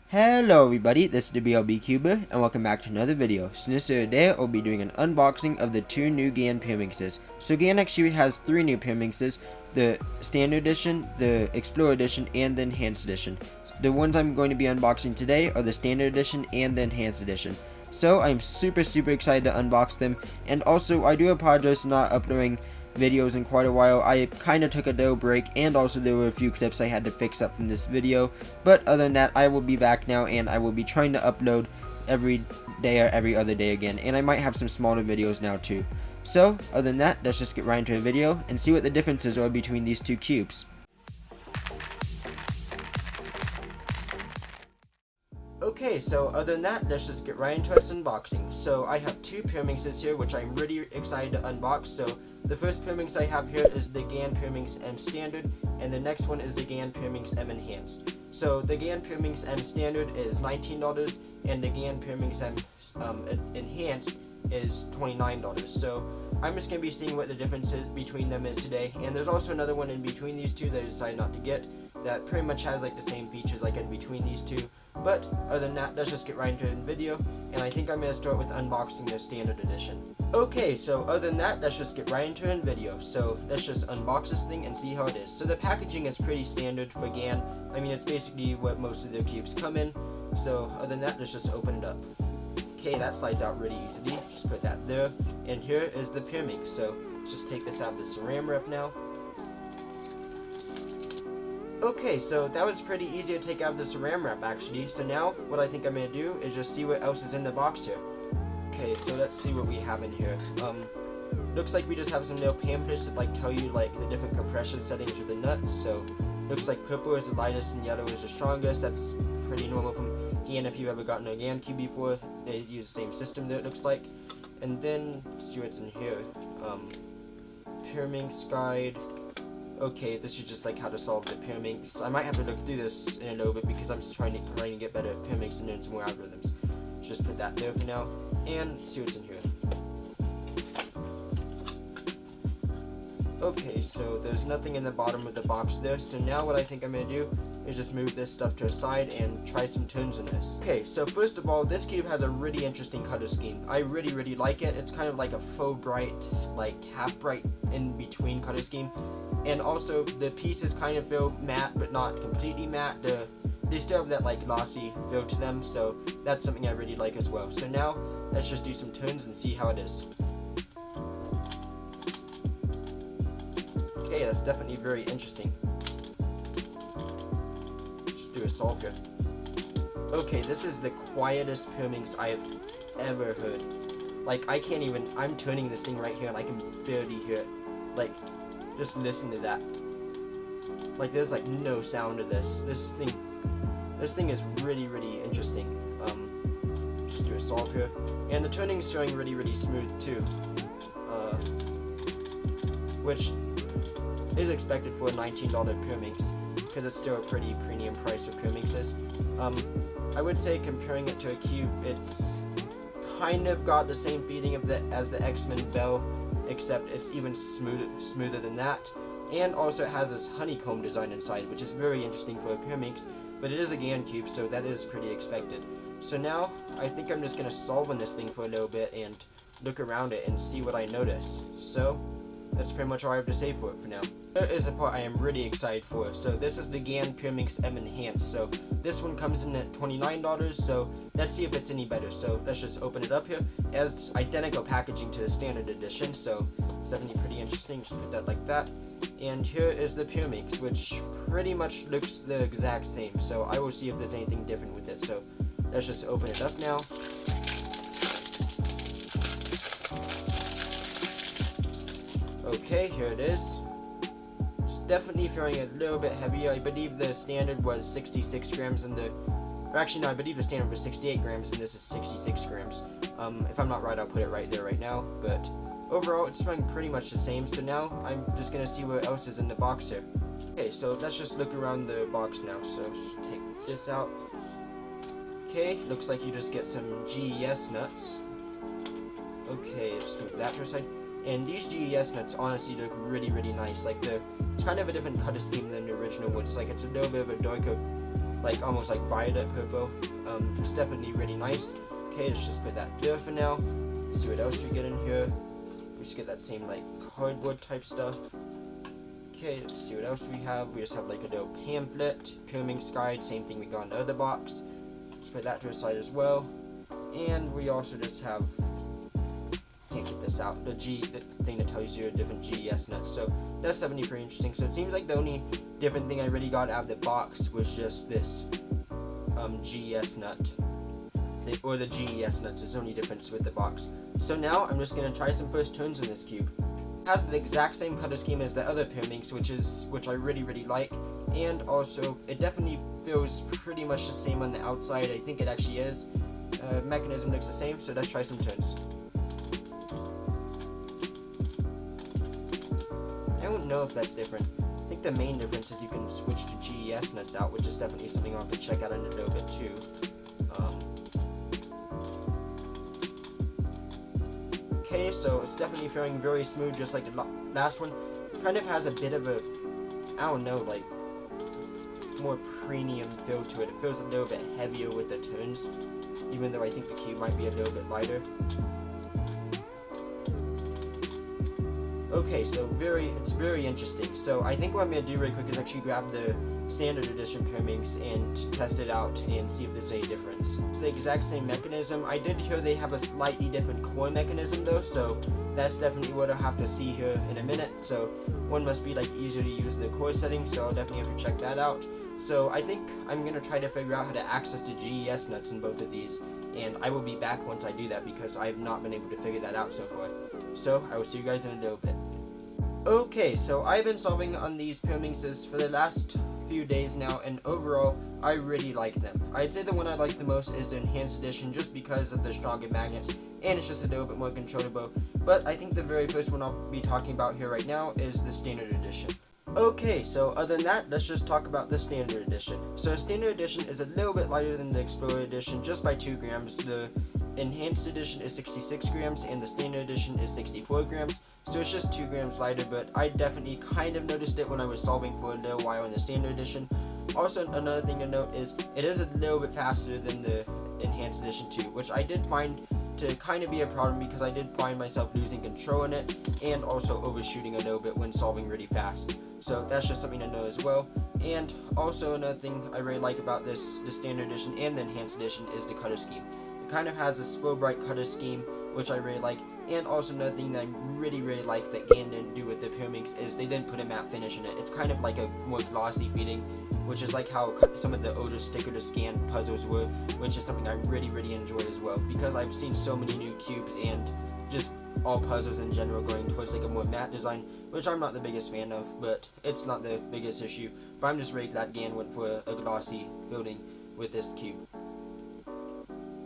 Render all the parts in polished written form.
Hello everybody, this is the BLB Cuber, and welcome back to another video. So this video today, I'll be doing an unboxing of the two new Gan Pyraminxes. So Gan actually has three new Pyraminxes, the Standard Edition, the Explorer Edition, and the Enhanced Edition. The ones I'm going to be unboxing today are the Standard Edition and the Enhanced Edition. So I'm super excited to unbox them, and also I do apologize for not uploading videos in quite a while. I kind of took a little break, and also there were a few clips I had to fix up from this video, but other than that, I will be back now, and I will be trying to upload every day or every other day again, and I might have some smaller videos now too. So other than that, let's just get right into the video and see what the differences are between these two cubes. Okay, so other than that, let's just get right into this unboxing. So I have two Pyraminxes here, which I'm really excited to unbox. So the first Pyraminx I have here is the Gan Pyraminx M Standard, and the next one is the Gan Pyraminx M Enhanced. So the Gan Pyraminx M Standard is $19, and the Gan Pyraminx M Enhanced is $29. So I'm just going to be seeing what the difference is between them is today. And there's also another one in between these two that I decided not to get that pretty much has like the same features like in between these two. But other than that, let's just get right into the video, and I think I'm going to start with unboxing the Standard Edition. Okay, so other than that, let's just get right into the video. So let's just unbox this thing and see how it is. So the packaging is pretty standard for Gan. I mean, it's basically what most of their cubes come in. So other than that, let's just open it up. Okay, that slides out really easily. Just put that there. And here is the Pyraminx. So let's just take this out of the saran wrap now. Okay, so that was pretty easy to take out of the saran wrap actually. So now what I think I'm going to do is just see what else is in the box here. Okay, so let's see what we have in here. Looks like we just have some little pamphlets that like tell you like the different compression settings of the nuts. So looks like purple is the lightest and yellow is the strongest. That's pretty normal from Gan. If you've ever gotten a Gan cube before, they use the same system there, it looks like. And then let's see what's in here. Pyraminx guide. Okay, this is just like how to solve the Pyraminx. I might have to look through this in a little bit because I'm just trying to get better at Pyraminx and learn some more algorithms. Just put that there for now and see what's in here. Okay, so there's nothing in the bottom of the box there. So now what I think I'm going to do is just move this stuff to a side and try some turns in this. Okay, so first of all, this cube has a really interesting color scheme. I really like it. It's kind of like a faux bright, like half bright in between color scheme. And also the pieces kind of feel matte, but not completely matte. They still have that like glossy feel to them, so that's something I really like as well. So now let's just do some turns and see how it is. Okay, that's definitely very interesting. Just do a solve here. Okay, this is the quietest Pyraminx I've ever heard. Like I'm turning this thing right here and I can barely hear it. Like, just listen to that. Like, there's like no sound to this. This thing is really interesting. Just do a solve here, and the turning is showing really smooth too, which is expected for a $19 Pyraminx because it's still a pretty premium price for Pyraminxes. I would say comparing it to a cube, it's kind of got the same feeling as the X-Men Bell, except it's even smoother than that. And also it has this honeycomb design inside, which is very interesting for a Pyraminx, but it is a Gan cube, so that is pretty expected. So now I think I'm just going to solve on this thing for a little bit and look around it and see what I notice. So that's pretty much all I have to say for it for now. There is a part I am really excited for. So this is the Gan Pyraminx M Enhanced. So this one comes in at $29. So let's see if it's any better. So let's just open it up here. It has identical packaging to the Standard Edition. So it's definitely pretty interesting. Just put that like that. And here is the Pyraminx, which pretty much looks the exact same. So I will see if there's anything different with it. So let's just open it up now. Okay, here it is. It's definitely feeling a little bit heavier. I believe the standard was 66 grams and I believe the standard was 68 grams and this is 66 grams. If I'm not right, I'll put it right there right now, but overall it's feeling pretty much the same. So now I'm just gonna see what else is in the box here. Okay, so let's just look around the box now. So just take this out. Okay, looks like you just get some GES nuts. Okay, just move that to the side. And these GES nuts honestly look really nice. Like it's kind of a different color scheme than the original ones. Like it's a little bit of a darker like almost like violet purple. It's definitely really nice. Okay, let's just put that there for now. See what else we get in here. We just get that same like cardboard type stuff. Okay, let's see what else we have. We just have like a little pamphlet, Pyraminx guide, same thing we got in the other box. Let's put that to the side as well. And we also just have, can't get this out, the thing that tells you different GES nuts. So that's definitely pretty interesting. So it seems like the only different thing I really got out of the box was just this GES nut. Or the GES nuts is the only difference with the box. So now I'm just going to try some first turns in this cube. It has the exact same color scheme as the other Pyraminx, which I really like. And also, it definitely feels pretty much the same on the outside. I think it actually is. Mechanism looks the same, so let's try some turns. I don't know if that's different. I think the main difference is you can switch to GES nuts out, which is definitely something I'll have to check out in a little bit too. Okay, so it's definitely feeling very smooth, just like the last one. Kind of has a bit of a, I don't know, like more premium feel to it. It feels a little bit heavier with the turns, even though I think the cube might be a little bit lighter. Okay, so it's very interesting. So I think what I'm going to do really quick is actually grab the standard edition Pyraminx and test it out and see if there's any difference. It's the exact same mechanism. I did hear they have a slightly different core mechanism though, so that's definitely what I'll have to see here in a minute. So one must be like easier to use the core setting, so I'll definitely have to check that out. So I think I'm going to try to figure out how to access the GES nuts in both of these, and I will be back once I do that because I have not been able to figure that out so far. So I will see you guys in a little bit. Okay, so I've been solving on these Pyraminxes for the last few days now, and overall, I really like them. I'd say the one I like the most is the Enhanced Edition, just because of the stronger magnets, and it's just a little bit more controllable. But I think the very first one I'll be talking about here right now is the Standard Edition. Okay, so other than that, let's just talk about the Standard Edition. So the Standard Edition is a little bit lighter than the Explorer Edition, just by 2 grams. The Enhanced Edition is 66 grams, and the Standard Edition is 64 grams. So it's just 2 grams lighter, but I definitely kind of noticed it when I was solving for a little while in the Standard Edition. Also, another thing to note is it is a little bit faster than the Enhanced Edition too, which I did find to kind of be a problem because I did find myself losing control in it and also overshooting a little bit when solving really fast. So that's just something to know as well. And also another thing I really like about the Standard Edition and the Enhanced Edition is the color scheme. It kind of has this full bright color scheme, which I really like. And also another thing that I really like that Gan didn't do with the Pyraminx is they didn't put a matte finish in it. It's kind of like a more glossy feeling, which is like how some of the older sticker to scan puzzles were, which is something I really enjoy as well, because I've seen so many new cubes and just all puzzles in general going towards like a more matte design, which I'm not the biggest fan of, but it's not the biggest issue. But I'm just really glad Gan went for a glossy building with this cube.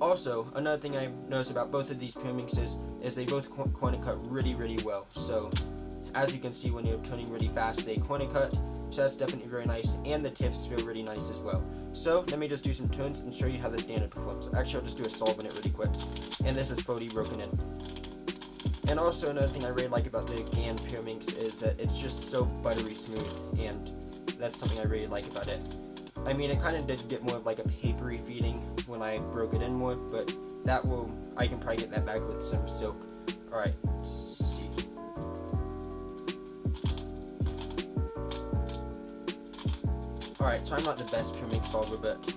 Also, another thing I noticed about both of these Pyraminxes is they both corner cut really well. So, as you can see when you're turning really fast, they corner cut, so that's definitely very nice, and the tips feel really nice as well. So, let me just do some turns and show you how the standard performs. Actually, I'll just do a solve on it really quick, and this is fully broken in. And also, another thing I really like about the Gan Pyraminx is that it's just so buttery smooth, and that's something I really like about it. I mean, it kind of did get more of like a papery feeling when I broke it in more, but I can probably get that back with some silk. Alright, let's see. Alright, so I'm not the best Pyraminx solver, but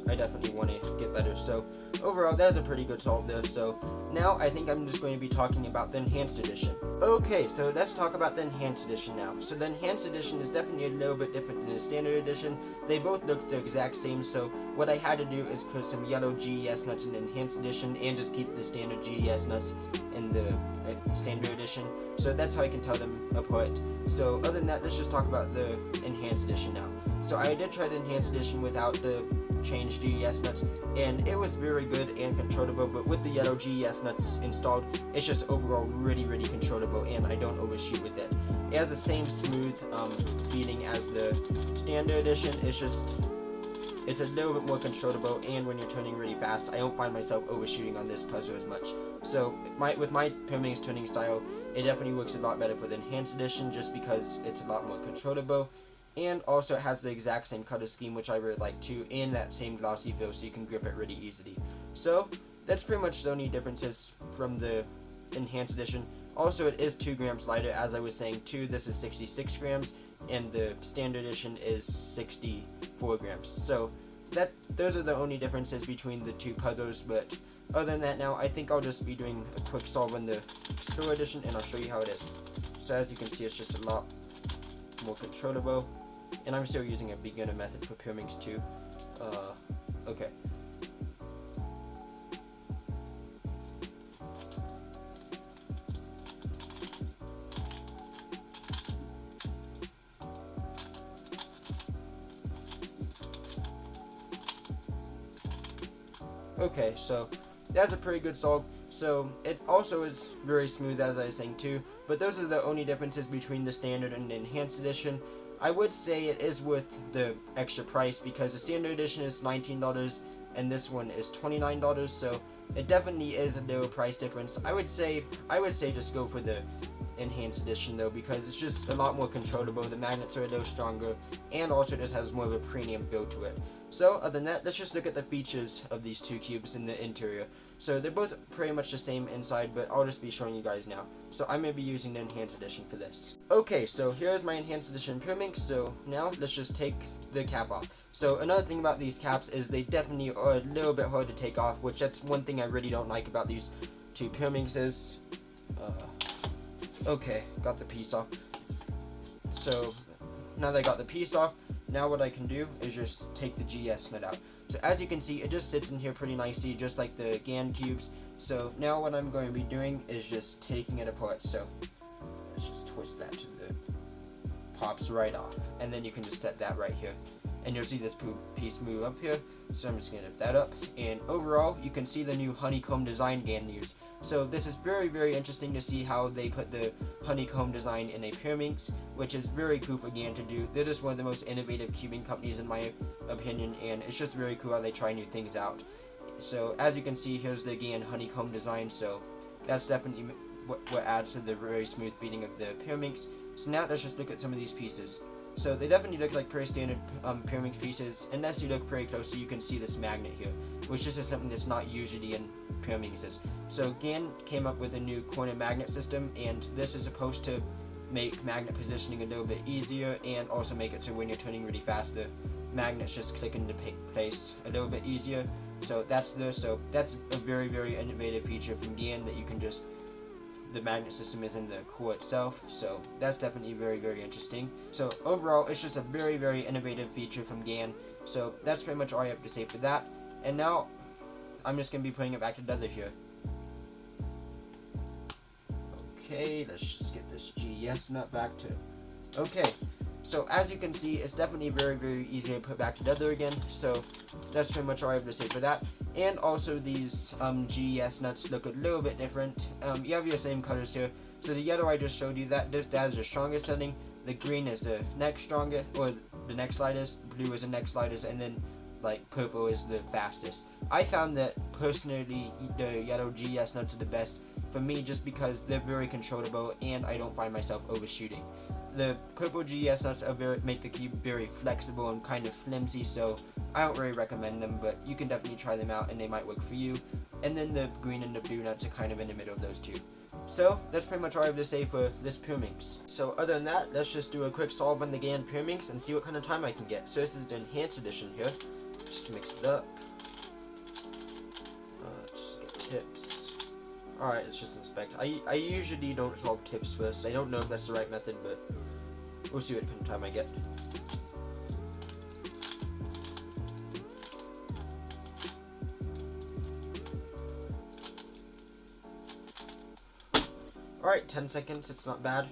I definitely want to get better. So overall, that was a pretty good solve there. So now I think I'm just going to be talking about the Enhanced Edition. Okay, so let's talk about the Enhanced Edition now. So the Enhanced Edition is definitely a little bit different than the Standard Edition. They both look the exact same, so what I had to do is put some yellow GES nuts in the Enhanced Edition and just keep the standard GES nuts in the Standard Edition. So that's how I can tell them apart. So other than that, let's just talk about the Enhanced Edition now. So I did try the Enhanced Edition without the changed GES nuts, and it was very good and controllable, but with the yellow GES nuts installed, it's just overall really controllable, and I don't overshoot with it. It has the same smooth feeling as the Standard Edition. It's a little bit more controllable, and when you're turning really fast, I don't find myself overshooting on this puzzle as much. So with my Pyraminx turning style, it definitely works a lot better for the Enhanced Edition, just because it's a lot more controllable. and also it has the exact same color scheme, which I really like too, and that same glossy feel, so you can grip it really easily. So that's pretty much the only differences from the Enhanced Edition. Also, it is 2 grams lighter, as I was saying too. This is 66 grams, and the Standard Edition is 64 grams. So those are the only differences between the 2 puzzles, but other than that, now I think I'll just be doing a quick solve in the Explorer Edition, and I'll show you how it is. So as you can see, it's just a lot more controllable, and I'm still using a beginner method for Pyraminx too. Okay. Okay, so that's a pretty good solve. So it also is very smooth, as I was saying too, but those are the only differences between the Standard and the Enhanced Edition. I would say it is worth the extra price, because the Standard Edition is $19 and this one is $29, so it definitely is a little price difference. I would say just go for the Enhanced Edition though, because it's just a lot more controllable, the magnets are a little stronger, and also just has more of a premium feel to it. So other than that, let's just look at the features of these 2 cubes in the interior. So they're both pretty much the same inside, but I'll just be showing you guys now. So I'm going to be using the Enhanced Edition for this. Okay, so here's my Enhanced Edition Pyraminx. So now let's just take the cap off. So another thing about these caps is they definitely are a little bit hard to take off, which that's one thing I really don't like about these 2 Pyraminxes. Okay, got the piece off. So now that I got the piece off, now what I can do is just take the GS nut out. So as you can see, it just sits in here pretty nicely, just like the Gan cubes. So now what I'm going to be doing is just taking it apart. So let's just twist that to the pops right off, and then you can just set that right here, and you'll see this piece move up here. So I'm just going to lift that up, and overall you can see the new honeycomb design Gan used. So this is very, very interesting to see how they put the honeycomb design in a Pyraminx, which is very cool for Gan to do. They're just one of the most innovative cubing companies in my opinion, and it's just very cool how they try new things out. So as you can see, here's the Gan honeycomb design, so that's definitely what adds to the very smooth feeding of the Pyraminx. So now let's just look at some of these pieces. So they definitely look like pretty standard Pyraminx pieces. Unless you look pretty closely, you can see this magnet here, which is something that's not usually in Pyraminxes. So Gan came up with a new corner magnet system, and this is supposed to make magnet positioning a little bit easier, and also make it so when you're turning really fast, the magnets just click into place a little bit easier. So that's a very, very innovative feature from Gan, that you can just, the magnet system is in the core itself, so that's definitely very, very interesting. So overall, it's just a very, very innovative feature from Gan. So that's pretty much all I have to say for that. And now I'm just going to be putting it back together here. Okay, let's just get this GS nut back to... Okay, so as you can see, it's definitely very, very easy to put back together again. So that's pretty much all I have to say for that. And also these GES nuts look a little bit different. You have your same colors here. So the yellow I just showed you, that is the strongest setting. The green is the next strongest, or the next lightest. Blue is the next lightest, and then like purple is the fastest. I found that personally the yellow GES nuts are the best for me, just because they're very controllable and I don't find myself overshooting. The purple GES nuts make the cube very flexible and kind of flimsy, so I don't really recommend them, but you can definitely try them out and they might work for you. And then the green and the blue nuts are kind of in the middle of those two. So that's pretty much all I have to say for this Pyraminx. So other than that, let's just do a quick solve on the Gan Pyraminx and see what kind of time I can get. So this is the Enhanced Edition here. Just mix it up. Just get tips. Alright, let's just inspect. I usually don't solve tips first. I don't know if that's the right method, but we'll see what kind of time I get. Alright, 10 seconds, it's not bad.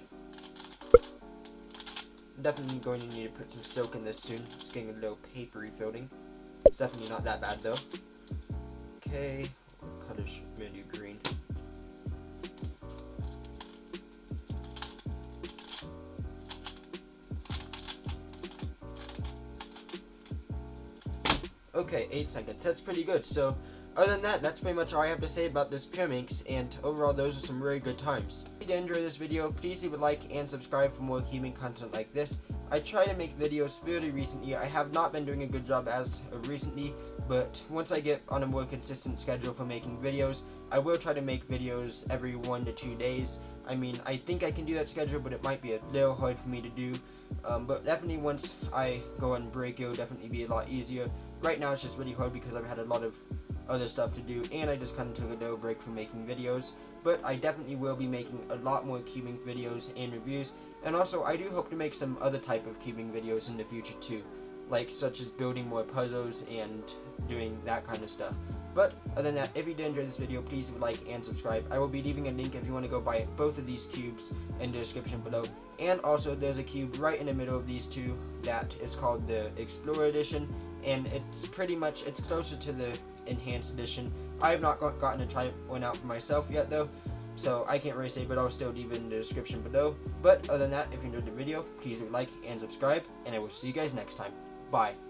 I'm definitely going to need to put some silk in this soon. It's getting a little papery feeling. It's definitely not that bad though. Okay, what color should we do? Green. Okay, 8 seconds. That's pretty good. So, other than that, that's pretty much all I have to say about this Pyraminx, and overall, those are some really good times. If you did enjoy this video, please leave a like and subscribe for more cubing content like this. I try to make videos fairly recently. I have not been doing a good job as of recently, but once I get on a more consistent schedule for making videos, I will try to make videos every 1 to 2 days. I mean, I think I can do that schedule, but it might be a little hard for me to do. But definitely once I go on break, it'll definitely be a lot easier. Right now it's just really hard because I've had a lot of other stuff to do, and I just kind of took a little break from making videos. But I definitely will be making a lot more cubing videos and reviews, and also I do hope to make some other type of cubing videos in the future too, like such as building more puzzles and doing that kind of stuff. But other than that, if you did enjoy this video, please like and subscribe. I will be leaving a link if you want to go buy both of these cubes in the description below. And also there's a cube right in the middle of these two that is called the Explorer Edition, and it's pretty much, it's closer to the Enhanced Edition. I have not gotten to try one out for myself yet though, so I can't really say, but I'll still leave it in the description below. But other than that, if you enjoyed the video, please like and subscribe, and I will see you guys next time. Bye.